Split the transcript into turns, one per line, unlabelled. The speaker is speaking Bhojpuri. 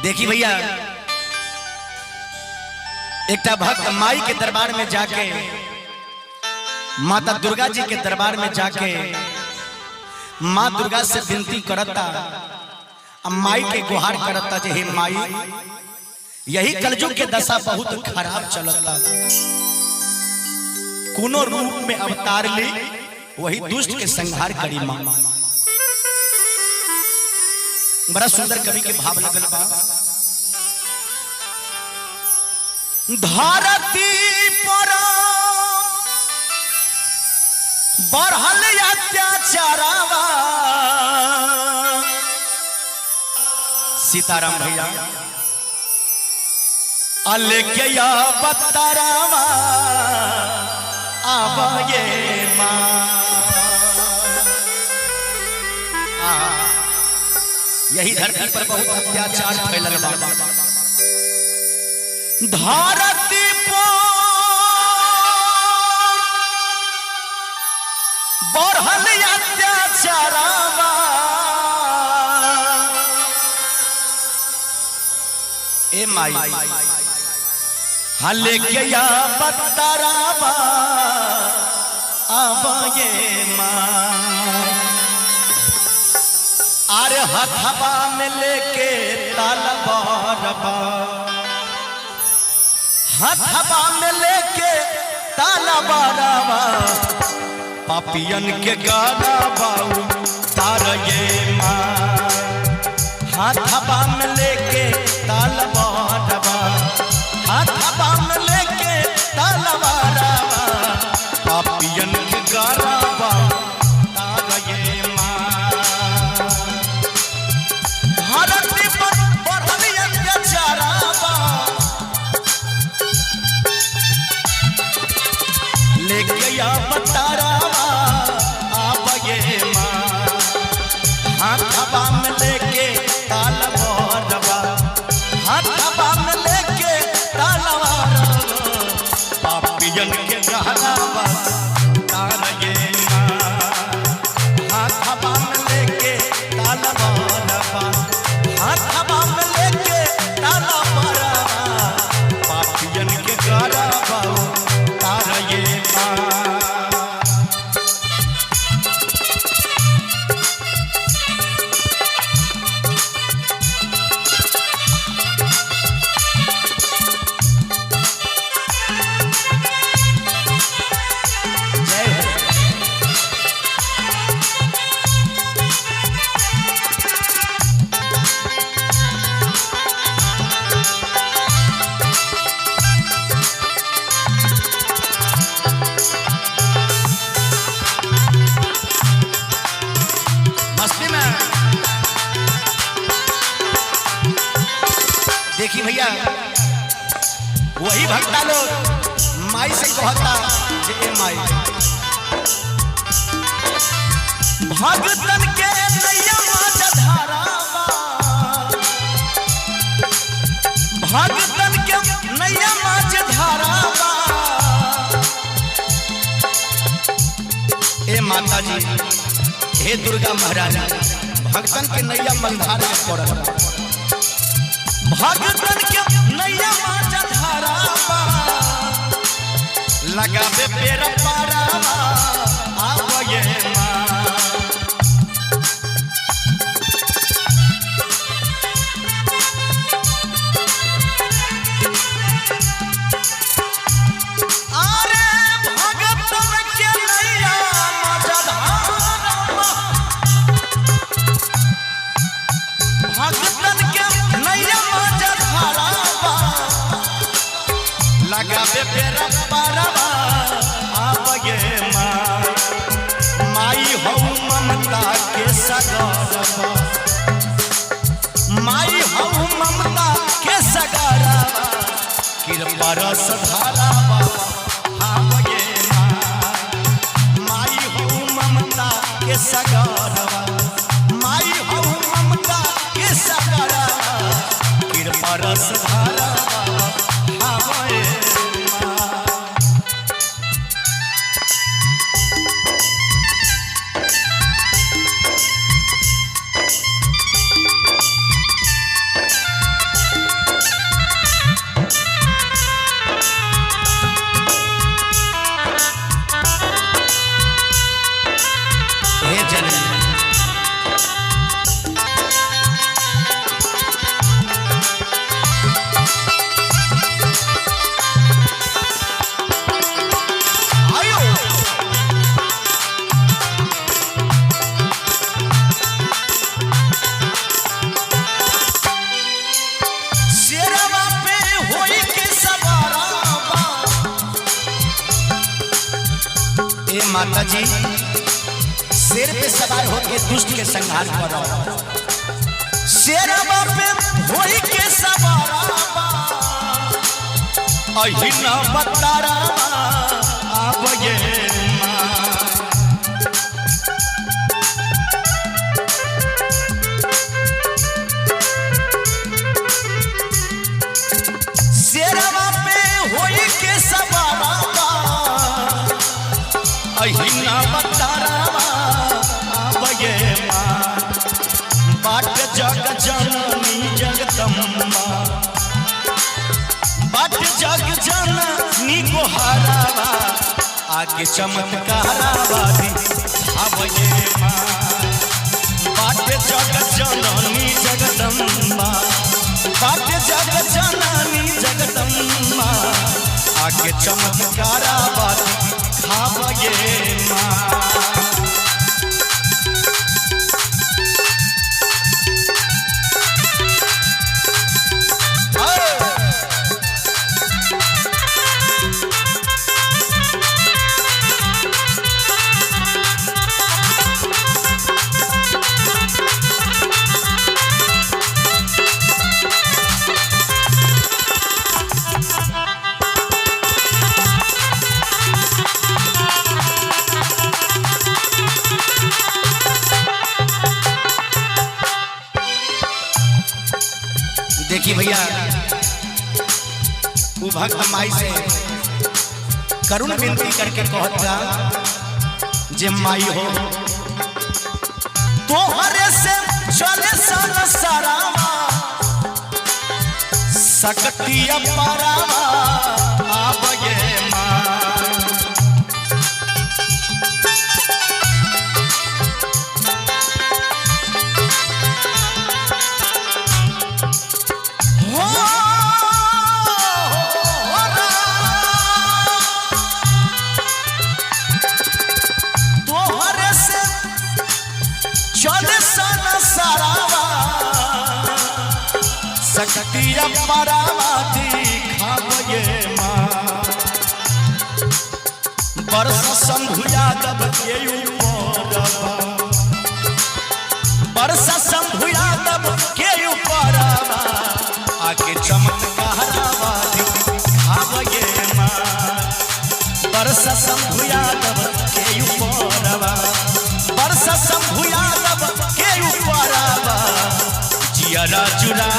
देखी भैया, एक भक्त माई के दरबार में जाके, माता दुर्गा जी के दरबार में जाके माँ दुर्गा से विनती करता, अब माई के गुहार करता जे हे माई, यही कलयुग के दशा बहुत खराब चलता, कोनो रूप में अवतार ली वही दुष्ट के संहार करी माँ। बड़ा सुंदर कवि के भाव लगल बा। धरती पर बढ़ल अत्याचारवा, सीताराम भैया अलेके बतरावा अब ये माँ, यही धरती पर बहुत अत्याचार फैलल बा। धरती पर बढ़ल अत्याचारवा, ए माई हले गया बतरावा अब ये माँ, अरे हथवा में लेके तलवारवा, हथवा में लेके तलवारवा, पापियन के गाना बाऊ तार ये माँ, हथवा में लेके तलवारवा, हथवा में लेके तलवारवा, पापियन के गाना बाऊ तार ये माँ। धरती पर बढ़ल अत्याचारवा, लेके बतरावा अब ये माँ, हाथवा में लेके तलवारवा, हाथवा में लेके तलवारवा, पापियन के गहरावा तार ये माँ, हाथवा में लेके तलवारवा, हाथवा में लेके तलवारवा, पापियन के गहरावा तार ये माँ। देखी भैया, वही भक्ता लोग माई से कहता जे माई, भगतन के नैया माँ धारावा, भगतन के नैया माँ धारावा, ए माता जी, हे दुर्गा महारानी, भगतन के नैया मलधार में पड़ल, भगतन के नैया माँ धारावा, लगावे पेड़ पारावा अब ये माँ। अरे भगतन के नैया माँ धारावा, भगतन के नैया माँ धारावा, लगावे पेड़ पारावा अब ये माँ। माई हो ममता के सगारवा, माई हो ममता के सगारवा, कृपा रस धारावा अब ये माँ। माई हो ममता के सगारवा, माई हो ममता के सगारवा, कृपा रस धारावा अब ये माँ। माता जी शेर पे सवार होके दुष्ट के संहार करो। शेरवा पे होई के सवारवा अहि न बतारा अब ये शेरवा पे होई के सवारवा अहि न बतारा अब ये बाट जग जननी जगदम्बा बाट जग जननी गोहारावा आगे चमत्कारावा अब ये बाट जग जननी जगदम्बा बाट जग जननी जगदम्बा आगे चमत्कारावा अब ये देखिए भैया वो भक्त माई से करुण विनती करके कहता जे माई हो तोहरे से चले संसारावा सकती अपरावा अब ये शक्ति अपराधी खावे बरस शंभु यादव के ऊपर बरस शंभु यादव के ऊपर आके चमत्कारावा खावे बरस शंभु यादव के ऊपर बरस शंभु यादव के ऊपर जिया चुरा